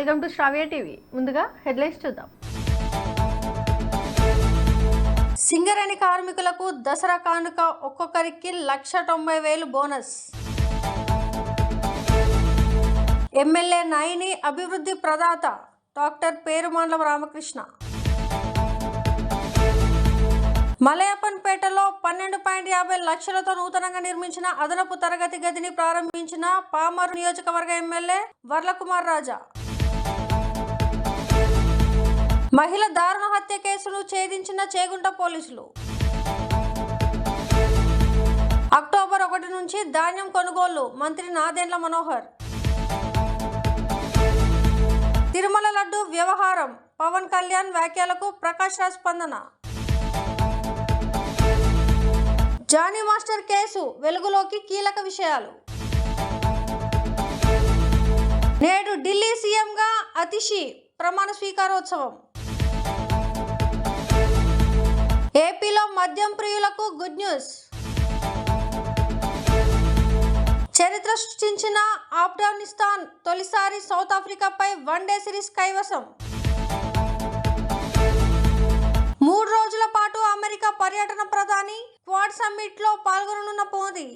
Welcome to Shravya TV. ముందుగా headlines చూద్దాం. సింగరేణి కార్మికులకు దసరా కానుక ఒక్కొక్కరికి 1,90,000 బోనస్. ఎమ్మెల్యే నాయిని అభివృద్ధి ప్రదాత డాక్టర్ పేరుమండల రామకృష్ణ. మలయప్పన్పేటలో 12.50 లక్షలతో నూతనంగా నిర్మించిన అదనపు తరగతి గదిని ప్రారంభించిన పామరు నియోజకవర్గ ఎమ్మెల్యే వర్లకుమార్ రాజా. మహిళ దారుణ హత్య కేసును ఛేదించిన చేగుంట పోలీసులు. అక్టోబర్ 1 నుంచి ధాన్యం కొనుగోలు మంత్రి నాదెండ్ల మనోహర్. తిరుమల లడ్డు వ్యవహారం పవన్ కళ్యాణ్ వ్యాఖ్యలకు ప్రకాష్ రాజ్ స్పందన. జానీ మాస్టర్ కేసు వెలుగులోకి కీలక విషయాలు. నేడు ఢిల్లీ సీఎంగా అతిషి ప్రమాణ స్వీకారోత్సవం. ఏపీలో మద్యం ప్రియులకు గుడ్ న్యూస్. చరిత్ర సృష్టించిన ఆఫ్ఘనిస్తాన్ తొలిసారి సౌత్ ఆఫ్రికాపై వన్డే సిరీస్ కైవసం. 3 రోజుల పాటు అమెరికా పర్యటన ప్రధాని క్వాడ్ సమ్మిట్లో పాల్గొననున్న మోదీ.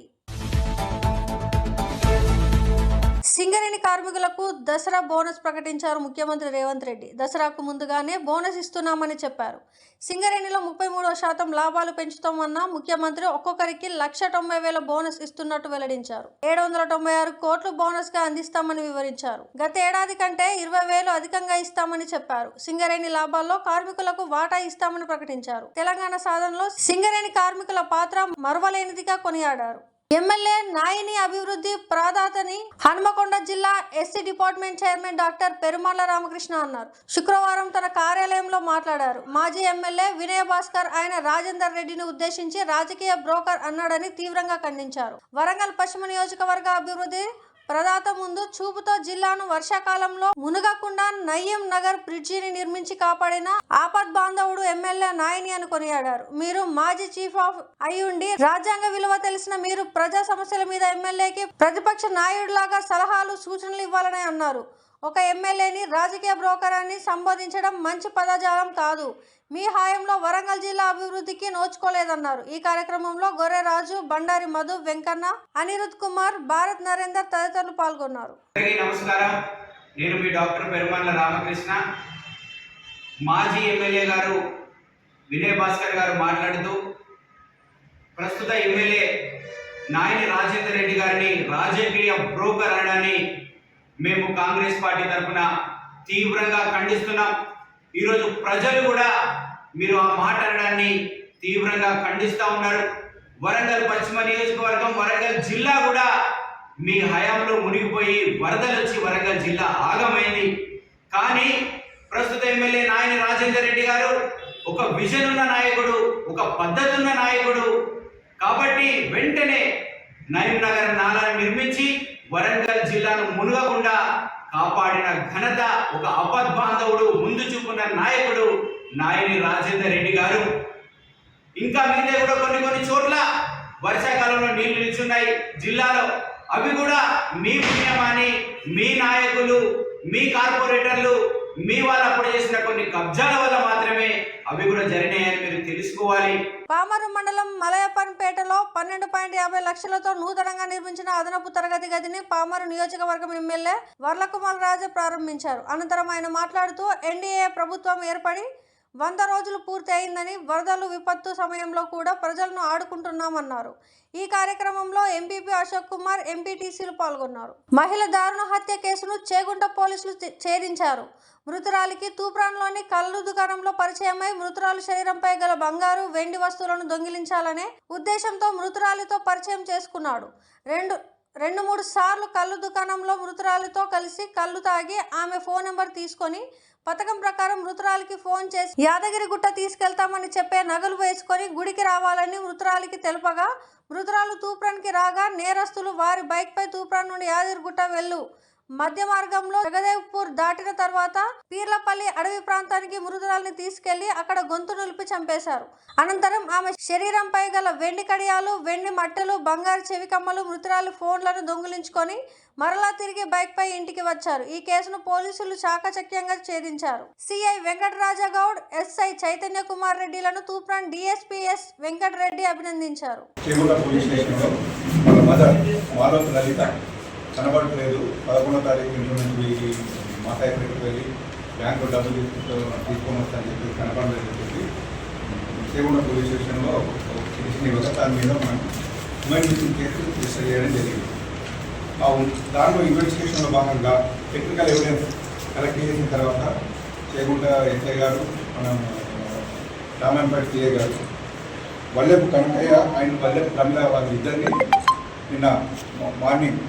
సింగరేణి కార్మికులకు దసరా బోనస్ ప్రకటించారు ముఖ్యమంత్రి రేవంత్ రెడ్డి. దసరాకు ముందుగానే బోనస్ ఇస్తున్నామని చెప్పారు. సింగరేణిలో 33% లాభాలు పెంచుతామన్న ముఖ్యమంత్రి ఒక్కొక్కరికి 1,90,000 బోనస్ ఇస్తున్నట్టు వెల్లడించారు. 796 కోట్లు బోనస్ గా అందిస్తామని వివరించారు. గత ఏడాది కంటే 20,000 అధికంగా ఇస్తామని చెప్పారు. సింగరేణి లాభాల్లో కార్మికులకు వాటా ఇస్తామని ప్రకటించారు. తెలంగాణ సాధనలో సింగరేణి కార్మికుల పాత్ర మరువలేనిదిగా కొనియాడారు. ఎమ్మెల్యే నాయిని అభివృద్ధి ప్రదాతని హన్మకొండ జిల్లా SC department chairman doctor Perumalla Ramakrishna అన్నారు. శుక్రవారం తన కార్యాలయంలో మాట్లాడారు. మాజీ ఎమ్మెల్యే వినయ భాస్కర్ ఆయన రాజేందర్ రెడ్డిని ఉద్దేశించి రాజకీయ బ్రోకర్ అన్నాడని తీవ్రంగా ఖండించారు. వరంగల్ పశ్చిమ నియోజకవర్గ అభివృద్ధి ప్రదాత ముందు చూపుతో జిల్లాను వర్షాకాలంలో మునగకుండా నయ్యం నగర్ బ్రిడ్జిని నిర్మించి కాపాడిన ఆపద్ బాంధవుడు ఎమ్మెల్యే నాయిని అని కొనియాడారు. మీరు మాజీ చీఫ్ ఆఫ్ అయ్యుండి రాజ్యాంగ విలువ తెలిసిన మీరు ప్రజా సమస్యల మీద ఎమ్మెల్యేకి ప్రతిపక్ష నాయుడులాగా సలహాలు సూచనలు ఇవ్వాలని అన్నారు. ఒక ఎమ్మెల్యేని రాజకీయ బ్రోకర్ అని సంబోధించడం మంచి పదజాలం కాదు. మీ హాయంలో వరంగల్ జిల్లా అభివృద్ధికి నోచుకోలేదన్నారు. ఈ కార్యక్రమంలో గొర్రెరాజు, బండారి మధు, వెంకన్న, అనిరుద్ కుమార్, భారత్ నరేందర్ తదితరులు పాల్గొన్నారు. నమస్కారం. నేను మీ డాక్టర్ పెరుమాళ్ల రామకృష్ణ. మాజీ ఎమ్మెల్యే గారు వినయ్ భాస్కర్ గారు మాట్లాడుతూ ప్రస్తుత ఎమ్మెల్యే నాయని రాజేందర్ రెడ్డి గారిని రాజకీయ బ్రోకర్ అనడాన్ని మేము కాంగ్రెస్ పార్టీ తరఫున తీవ్రంగా ఖండిస్తున్నాం. ఈరోజు ప్రజలు కూడా మీరు ఆ మాట అనడాన్ని తీవ్రంగా ఖండిస్తూ ఉన్నారు. వరంగల్ పశ్చిమ నియోజకవర్గం, వరంగల్ జిల్లా కూడా మీ హయాంలో మునిగిపోయి వరదలు వచ్చి వరంగల్ జిల్లా ఆగమైంది. కానీ ప్రస్తుత ఎమ్మెల్యే నాయని రాజేందర్ రెడ్డి గారు ఒక విజన్ ఉన్న నాయకుడు, ఒక పద్ధతి ఉన్న నాయకుడు. కాబట్టి వెంటనే నయం నగర్ నాలాను నిర్మించి వరంగల్ జిల్లాను మునగకుండా కాపాడిన ఘనత, ఒక ఆపద్ బాంధవుడు, ముందు చూపున్న నాయకుడు నాయని రాజేందర్ రెడ్డి గారు. ఇంకా మీదే కూడా కొన్ని చోట్ల వర్షాకాలంలో నీళ్లు నిల్చున్నాయి జిల్లాలో. అవి కూడా మీ పుణ్యమాని, మీ నాయకులు, మీ కార్పొరేటర్లు, మీ వాళ్ళు అప్పుడు చేసిన కొన్ని కబ్జాల వల్ల మాత్రమే అవి కూడా జరినాయని మీరు తెలుసుకోవాలి. పామరు మండలం మలయప్పన్పేటలో 12.50 లక్షలతో నూతనంగా నిర్మించిన అదనపు తరగతి గదిని పామరు నియోజకవర్గం ఎమ్మెల్యే వర్లకుమార్ రాజా ప్రారంభించారు. అనంతరం ఆయన మాట్లాడుతూ ఎన్డీఏ ప్రభుత్వం ఏర్పడి 100 రోజులు పూర్తి అయిందని, వరదలు విపత్తు సమయంలో కూడా ప్రజలను ఆడుకుంటున్నామన్నారు. ఈ కార్యక్రమంలో ఎంపీపీ అశోక్ కుమార్, ఎంపీటీసీలు పాల్గొన్నారు. మహిళ దారుణ హత్య కేసును చేగుంట పోలీసులు ఛేదించారు. మృతురాలికి తూప్రాన్లోని కళ్ళు దుకాణంలో పరిచయమై మృతురాలు శరీరంపై గల బంగారు, వెండి వస్తువులను దొంగిలించాలనే ఉద్దేశంతో మృతురాలితో పరిచయం చేసుకున్నాడు. 2-3 సార్లు కళ్ళు దుకాణంలో మృతురాలితో కలిసి కళ్ళు తాగి ఆమె ఫోన్ నెంబర్ తీసుకొని పథకం ప్రకారం మృతురాలికి ఫోన్ చేసి యాదగిరిగుట్ట తీసుకెళ్తామని చెప్పే నగలు వేసుకొని గుడికి రావాలని మృతురాలికి తెలుపగా మృతురాలు తూప్రాన్కి రాగా నేరస్తులు వారి బైక్పై తూప్రాన్ నుండి యాదగిరిగుట్ట వెళ్ళు మధ్య మార్గంలో జగదేవ్పూర్ దాటిన తర్వాత పీర్లపల్లి అడవి ప్రాంతానికి మృతురాల్ని తీసుకెళ్లి అక్కడ గొంతు నులిపి చంపేశారు. అనంతరం ఆమె శరీరంపై గల వెండి కడియాలు, వెండి మట్టెలు, బంగారు చెవికమ్మలు, మృతురాలి ఫోన్లను దొంగిలించుకొని మరలా తిరిగి బైక్ పై ఇంటికి వచ్చారు. ఈ కేసును పోలీసులు చాకచక్యంగా ఛేదించారు. సిఐ వెంకటరాజగౌడ్, ఎస్ఐ చైతన్య కుమార్ రెడ్డిలను తూప్రాన్ డిఎస్పీ ఎస్ వెంకటరెడ్డి అభినందించారు. కనబడలేదు. 11వ తారీఖు నుంచి మాతా ఎక్కడికి వెళ్ళి బ్యాంకు డబ్బులు తీసుకొని వస్తానని చెప్పి కనబడలేదు చెప్పి చేగుండ పోలీస్ స్టేషన్లో పిటిషన్ ఇవ్వగా దాని మీద మనం ఇన్వెస్టిగేషన్ కేసు రిజిస్టర్ చేయడం జరిగింది. దాంట్లో ఇన్వెస్టిగేషన్లో భాగంగా టెక్నికల్ ఎవిడెన్స్ కలెక్ట్ చేసిన తర్వాత చేగుండ ఎస్ఐ గారు, మన రామంపేట సిఐ గారు, వల్లెపు కనకయ్య అండ్ వల్లెపు ప్రమిళ వాళ్ళ ఇద్దరిని నిన్న మార్నింగ్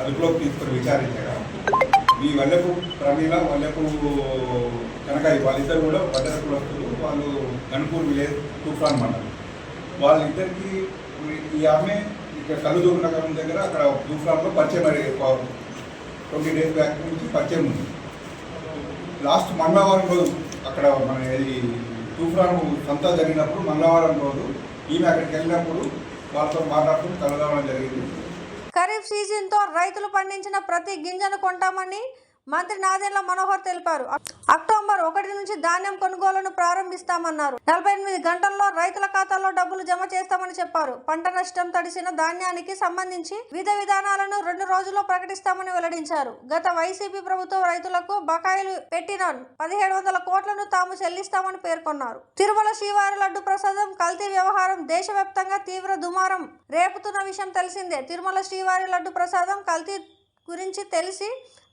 అదుపులోకి తీసుకొని విచారించగా ఈ వల్లెపు ప్రమీల, వల్లెపు కనకాయ వాళ్ళిద్దరు కూడా భద్రత కులస్తులు. వాళ్ళు గన్పూర్ విలేజ్ తూఫాన్ మండలం. వాళ్ళిద్దరికి ఈ ఆమె ఇక్కడ కల్లుదూరు నగరం దగ్గర అక్కడ తూఫాన్లో పరిచయం 20 days బ్యాక్ నుంచి పరిచయం ఉంది. లాస్ట్ మంగళవారం రోజు అక్కడ మన ఈ తూఫాన్ సంతా జరిగినప్పుడు మంగళవారం రోజు ఈమె అక్కడికి వెళ్ళినప్పుడు వాళ్ళతో మాట్లాడుతూ కలవడం జరిగింది. ఖరీఫ్ సీజన్ తో రైతులు పండించిన ప్రతి గింజను కొంటామని మంత్రి నాదెండ్ల మనోహర్ తెలిపారు. అక్టోబర్ 1 నుంచి ధాన్యం కొనుగోలును ప్రారంభిస్తామన్నారు. 48 గంటల్లో రైతుల ఖాతాల్లో డబ్బులు జమ చేస్తామని చెప్పారు. పంట నష్టం తడిసిన ధాన్యానికి సంబంధించి విధానాలను 2 రోజుల్లో ప్రకటిస్తామని వెల్లడించారు. గత వైసీపీ ప్రభుత్వం రైతులకు బకాయిలు పెట్టిన 1700 కోట్లను తాము చెల్లిస్తామని పేర్కొన్నారు. తిరుమల శ్రీవారి లడ్డు ప్రసాదం కల్తీ వ్యవహారం దేశవ్యాప్తంగా తీవ్ర దుమారం రేపుతున్న విషయం తెలిసిందే. తిరుమల శ్రీవారి లడ్డు ప్రసాదం కల్తీ గురించి తెలిసి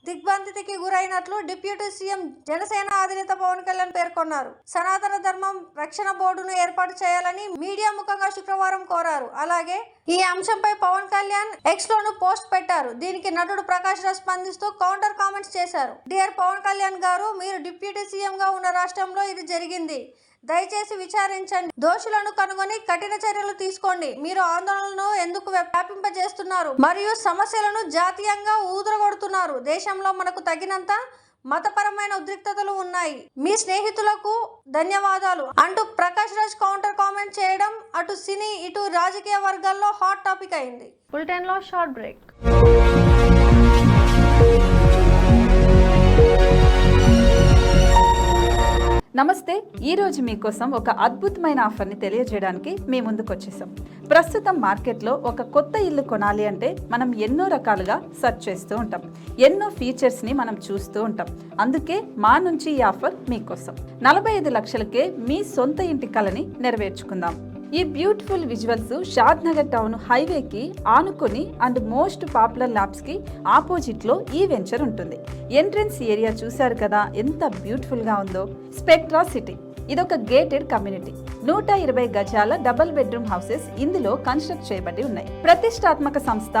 దిగ్భ్రాంతికి గురైనట్లు డిప్యూటీ సీఎం జనసేన అధినేత పవన్ కళ్యాణ్ పేర్కొన్నారు. సనాతన ధర్మం రక్షణ బోర్డును ఏర్పాటు చేయాలని మీడియా ముఖంగా శుక్రవారం కోరారు. అలాగే ఈ అంశంపై పవన్ కళ్యాణ్ ఎక్స్ లోను పోస్ట్ పెట్టారు. దీనికి నటుడు ప్రకాష్ రాజ్ స్పందిస్తూ కౌంటర్ కామెంట్స్ చేశారు. డియర్ పవన్ కళ్యాణ్ గారు, మీరు డిప్యూటీ సీఎం గా ఉన్న రాష్ట్రంలో ఇది జరిగింది. దయచేసి విచారించండి. దోషులను కనుగొని కఠిన చర్యలు తీసుకోండి. మీరు ఆందోళనను ఎందుకు వ్యాపింపజేస్తున్నారు మరియు సమస్యలను జాతీయంగా ఊదరగొడుతున్నారు? దేశంలో మనకు తగినంత మతపరమైన ఉద్రిక్తతలు ఉన్నాయి. మీ స్నేహితులకు ధన్యవాదాలు అంటూ ప్రకాష్ రాజ్ కౌంటర్ కామెంట్ చేయడం అటు సినీ ఇటు రాజకీయ వర్గాల్లో హాట్ టాపిక్ అయింది. బులెటిన్ లో షార్ట్ బ్రేక్. నమస్తే. ఈరోజు మీకోసం ఒక అద్భుతమైన ఆఫర్ని తెలియజేయడానికి మీ ముందుకు వచ్చేసాం. ప్రస్తుతం మార్కెట్లో ఒక కొత్త ఇల్లు కొనాలి అంటే మనం ఎన్నో రకాలుగా సెర్చ్ చేస్తూ ఉంటాం. ఎన్నో ఫీచర్స్ని మనం చూస్తూ ఉంటాం. అందుకే మా నుంచి ఈ ఆఫర్ మీకోసం. 45 లక్షలకే మీ సొంత ఇంటి కలని నెరవేర్చుకుందాం. ఈ బ్యూటిఫుల్ విజువల్స్ షాద్ నగర్ టౌన్ హైవేకి ఆనుకొని అండ్ మోస్ట్ పాపులర్ ల్యాబ్స్కి ఆపోజిట్లో ఈ వెంచర్ ఉంటుంది. ఎంట్రన్స్ ఏరియా చూశారు కదా ఎంత బ్యూటిఫుల్గా ఉందో. స్పెక్ట్రా సిటీ ఇదొక గేటెడ్ కమ్యూనిటీ. 120 గజాల డబుల్ బెడ్రూమ్ హౌసెస్ ఇందులో కన్స్ట్రక్ట్ చేయబడి ఉన్నాయి. ప్రతిష్టాత్మక సంస్థ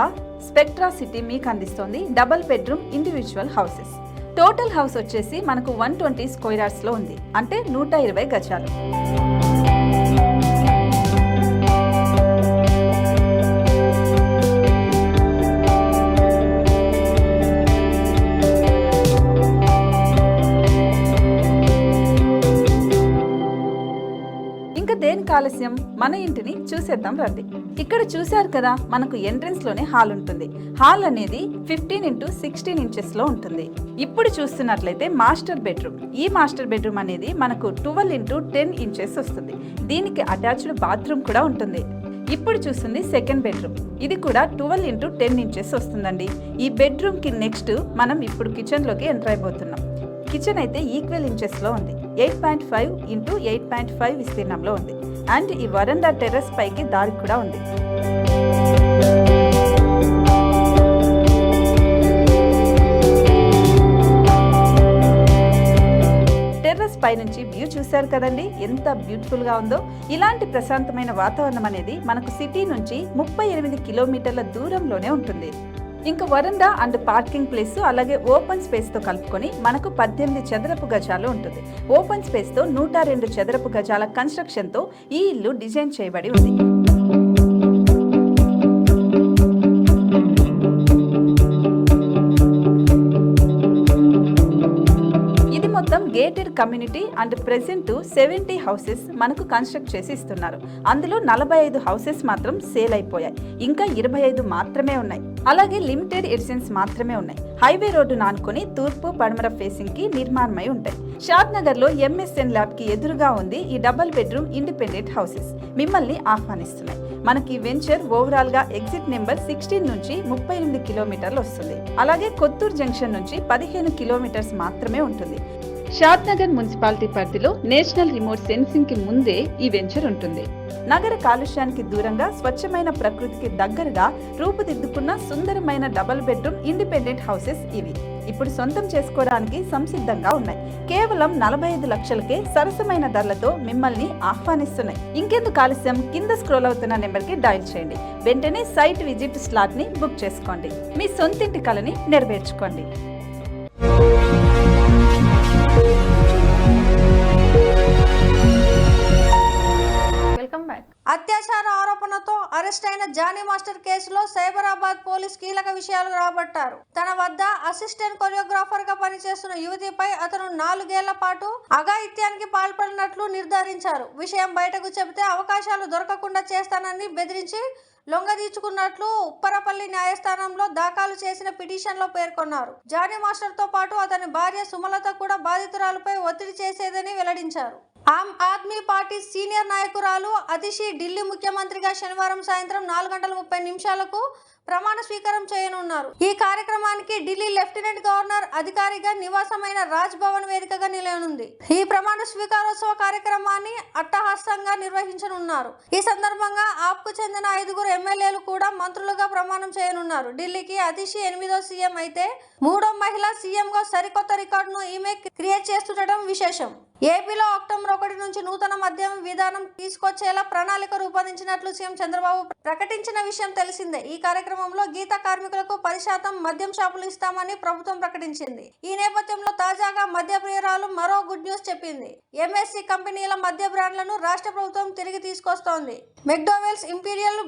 స్పెక్ట్రా సిటీ మీకు అందిస్తోంది double bedroom individual houses. Total house వచ్చేసి మనకు 120 స్క్వేర్ యార్డ్స్ లో ఉంది, అంటే 120 గజాలు. దేనికి ఆలస్యం, మన ఇంటిని చూసేద్దాం రండి. ఇక్కడ చూశారు కదా, మనకు ఎంట్రన్స్ లోనే హాల్ ఉంటుంది. హాల్ అనేది 15x16 ఇంచెస్ లో ఉంటుంది. ఇప్పుడు చూస్తున్నట్లయితే మాస్టర్ బెడ్రూమ్. ఈ మాస్టర్ బెడ్రూమ్ అనేది మనకు 12x10 ఇంచెస్ వస్తుంది. దీనికి అటాచ్డ్ బాత్రూమ్ కూడా ఉంటుంది. ఇప్పుడు చూస్తుంది సెకండ్ బెడ్రూమ్. ఇది కూడా 12x10 ఇంచెస్ వస్తుందండి. ఈ బెడ్రూమ్ కి నెక్స్ట్ మనం ఇప్పుడు కిచెన్ లోకి ఎంటర్ అయిపోతున్నాం. కిచెన్ అయితే ఈక్వల్ ఇంచెస్ లో ఉంది. 8.5x8.5 విస్తీర్ణంలో ఉంది. అండ్ ఈ వరండా టెర్రస్ పైకి దారి కూడా ఉంది. టెర్రస్ పై నుంచి వ్యూ చూశారు కదండి, ఎంత బ్యూటిఫుల్ గా ఉందో. ఇలాంటి ప్రశాంతమైన వాతావరణం అనేది మనకు సిటీ నుంచి 38 కిలోమీటర్ల దూరంలోనే ఉంటుంది. ఇంకా వరండా అండ్ పార్కింగ్ ప్లేస్ అలాగే ఓపెన్ స్పేస్ తో కలుపుకొని మనకు 18 చదరపు గజాలు ఉంటుంది. ఓపెన్ స్పేస్ తో 102 చదరపు గజాల కన్స్ట్రక్షన్ తో ఈ ఇల్లు డిజైన్ చేయబడి ఉంది. Gated community and present 70 houses మనకు కన్స్ట్రక్ట్ చేసి ఇస్తున్నారు. అందులో 45 హౌసెస్ మాత్రం సేల్ అయిపోయాయి, ఇంకా 25 మాత్రమే ఉన్నాయి. అలాగే లిమిటెడ్ ఎడిషన్స్ మాత్రమే ఉన్నాయి. హైవే రోడ్డును ఆనుకొని తూర్పు పడమర ఫేసింగ్ కి నిర్మాణమై ఉంటాయి. షాద్ నగర్ లో ఎంఎస్ఎన్ ల్యాబ్ కి ఎదురుగా ఉంది ఈ డబుల్ బెడ్రూమ్ ఇండిపెండెంట్ హౌసెస్. మిమ్మల్ని ఆహ్వానిస్తున్నాయి. మనకి వెంచర్ ఓవరాల్ గా ఎగ్జిట్ నెంబర్ 16 నుంచి 38 కిలోమీటర్లు వస్తుంది. అలాగే కొత్తూరు జంక్షన్ నుంచి 15 కిలోమీటర్స్ మాత్రమే ఉంటుంది. షాద్ నగర్ మున్సిపాలిటీ పరిధిలో నేషనల్ రిమోట్ సెన్సింగ్ కి ముందే ఈ వెంచర్ ఉంటుంది. నగర కాలుష్యానికి దూరంగా స్వచ్ఛమైన ప్రకృతికి దగ్గరగా రూపుదిద్దుకున్న సుందరమైన డబుల్ బెడ్రూమ్ ఇండిపెండెంట్ హౌసెస్ ఇవి. ఇప్పుడు సొంతం చేసుకోవడానికి సంసిద్ధంగా ఉన్నాయి. కేవలం 45 లక్షలకే సరసమైన ధరలతో మిమ్మల్ని ఆహ్వానిస్తున్నాయి. ఇంకెందుకు ఆలస్యం, కింద స్క్రోల్ అవుతున్న నెంబర్కి డయల్ చేయండి. వెంటనే సైట్ విజిట్ స్లాట్ ని బుక్ చేసుకోండి. మీ సొంతింటి కలని నెరవేర్చుకోండి. అత్యాచార ఆరోపణతో అరెస్ట్ అయిన జానీ మాస్టర్ కేసులో సైబరాబాద్ పోలీస్ కీలక విషయాలు రాబట్టారు. తన వద్ద అసిస్టెంట్ కొరియోగ్రాఫర్ గా పనిచేస్తున్న యువతిపై అతను 4 ఏళ్ల పాటు అఘాయిత్యానికి పాల్పడినట్లు నిర్ధారించారు. విషయం బయటకు చెబితే అవకాశాలు దొరకకుండా చేస్తానని బెదిరించి లొంగదీచుకున్నట్లు ఉప్పరపల్లి న్యాయస్థానంలో దాఖలు చేసిన పిటిషన్లో పేర్కొన్నారు. జానీ మాస్టర్ తో పాటు అతని భార్య సుమలత కూడా బాధితురాలపై ఒత్తిడి చేసేదని వెల్లడించారు. ఆమ్ ఆద్మీ పార్టీ సీనియర్ నాయకురాలు అతిషి ఢిల్లీ ముఖ్యమంత్రిగా శనివారం సాయంత్రం 4:30 ప్రమాణ స్వీకారం చేయనున్నారు. ఈ కార్యక్రమానికి ఢిల్లీ లెఫ్టినెంట్ గవర్నర్ అధికారిగా నివాసమైన రాజ్ భవన్ వేదికగా నిలయనుంది. ఈ ప్రమాణ స్వీకారోత్సవ కార్యక్రమాన్ని అట్టహాసంగా నిర్వహించనున్నారు. ఈ సందర్భంగా ఆప్కు చెందిన 5 ఎమ్మెల్యేలు కూడా మంత్రులుగా ప్రమాణం చేయనున్నారు. ఢిల్లీకి అతిషి 8వ సీఎం అయితే 3వ మహిళా సీఎంగా సరికొత్త రికార్డును ఈమె క్రియేట్ చేస్తుండటం విశేషం. ఏపీలో అక్టోబర్ 1 నుంచి నూతన మద్యం విధానం తీసుకొచ్చేలా ప్రణాళిక రూపొందించినట్లు సీఎం చంద్రబాబు ప్రకటించిన విషయం తెలిసిందే. ఈ కార్యక్రమంలో గీత కార్మికులకు 10% మద్యం షాపులు ఇస్తామని ప్రభుత్వం ప్రకటించింది. ఈ నేపథ్యంలో తాజాగా మద్య ప్రియురాలు మరో గుడ్ న్యూస్ చెప్పింది. ఎంఎస్సి కంపెనీల మద్య బ్రాండ్లను రాష్ట్ర ప్రభుత్వం తిరిగి తీసుకొస్తోంది. మెక్డోవెల్స్, ఇంపీరియల్,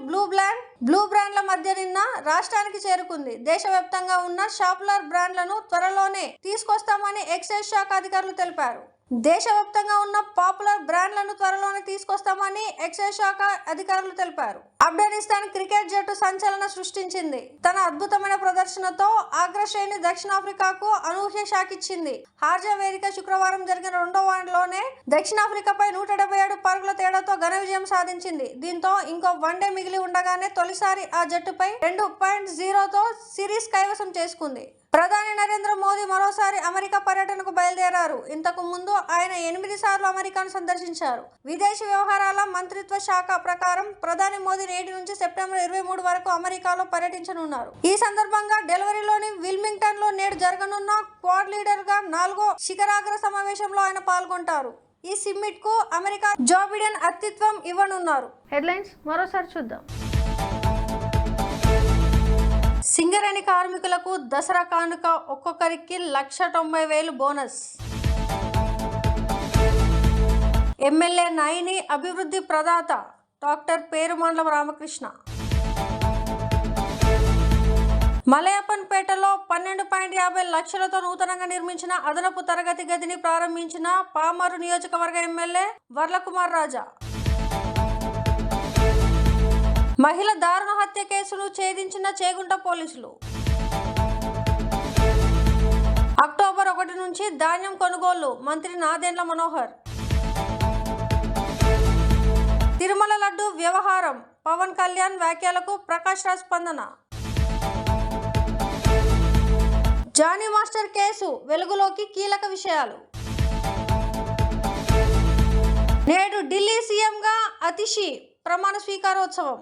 బ్లూ బ్రాండ్ల మధ్య నిన్న రాష్ట్రానికి చేరుకుంది. దేశవ్యాప్తంగా ఉన్న షాపులర్ బ్రాండ్లను త్వరలోనే తీసుకొస్తామని ఎక్సైజ్ శాఖ అధికారులు తెలిపారు. దేశవ్యాప్తంగా ఉన్న పాపులర్ బ్రాండ్లను త్వరలోనే తీసుకొస్తామని ఎక్సైజ్ శాఖ అధికారులు తెలిపారు. ఆఫ్ఘనిస్తాన్ క్రికెట్ జట్టు సంచలనం సృష్టించింది. తన అద్భుతమైన ప్రదర్శనతో అగ్రశ్రేణి దక్షిణాఫ్రికాకు అనూహ్య షాక్ ఇచ్చింది. హార్జా వేదిక శుక్రవారం జరిగిన 2వ వన్డేలోనే దక్షిణాఫ్రికాపై 177 పరుగుల తేడాతో ఘన విజయం సాధించింది. దీంతో ఇంకో వన్డే మిగిలి ఉండగానే తొలిసారి ఆ జట్టుపై 2.0తో సిరీస్ కైవసం చేసుకుంది. ప్రధాని నరేంద్ర మోదీ మరోసారి అమెరికా పర్యటనకు బయలుదేరారు. ఇంతకు ముందు ఆయన 8 సార్లు అమెరికాను సందర్శించారు. విదేశీ వ్యవహారాల మంత్రిత్వ శాఖ ప్రకారం ప్రధాని మోదీ నేటి నుంచి సెప్టెంబర్ 23 వరకు అమెరికాలో పర్యటించనున్నారు. ఈ సందర్భంగా డెలివరీలోని విల్మింగ్టన్ లో నేడు జరగనున్న క్వాడ్ లీడర్ గా 4వ శిఖరాగ్ర సమావేశంలో ఆయన పాల్గొంటారు. ఈ సమ్మిట్ కు అమెరికా జో బిడెన్ అతిథ్యం ఇవ్వనున్నారు. హెడ్లైన్స్ మరోసారి చూద్దాం. సింగరేణి కార్మికులకు దసరా కానుక ఒక్కొక్కరికి 1,90,000 బోనస్. ఎమ్మెల్యే నాయిని అభివృద్ధి ప్రదాత డాక్టర్ పేరుమండలం రామకృష్ణ. మలయప్పన్పేటలో 12.50 లక్షలతో నూతనంగా నిర్మించిన అదనపు తరగతి గదిని ప్రారంభించిన పామరు నియోజకవర్గ ఎమ్మెల్యే వర్లకుమార్ రాజా. మహిళ దారుణ హత్య కేసును ఛేదించిన చేగుంట పోలీసులు. అక్టోబర్ 1 నుంచి ధాన్యం కొనుగోలు, మంత్రి నాదెండ్ల మనోహర్. తిరుమల లడ్డు వ్యవహారం, పవన్ కళ్యాణ్ వ్యాఖ్యలకు ప్రకాష్ రాజ్ స్పందన. జానీ మాస్టర్ కేసు వెలుగులోకి కీలక విషయాలు. నేడు ఢిల్లీ సీఎంగా అతిషి ప్రమాణ స్వీకారోత్సవం.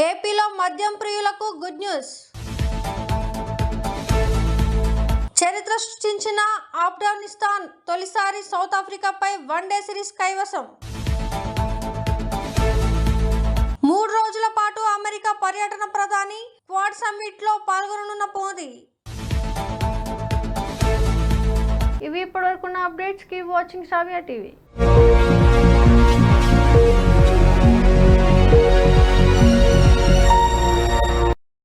ఏపీలో మద్యం ప్రియులకు గుడ్ న్యూస్. చరిత్ర సృష్టించిన ఆఫ్ఘనిస్తాన్ తొలిసారి సౌత్ ఆఫ్రికాపై వన్డే సిరీస్ కైవసం. 3 రోజుల పాటు అమెరికా పర్యటన, ప్రధాని క్వాడ్ సమ్మిట్ లో పాల్గొననున్న మోదీ. ఇవి ఇప్పటివరకున్న అప్డేట్స్. కీప్ వాచింగ్ శ్రావ్య టీవీ.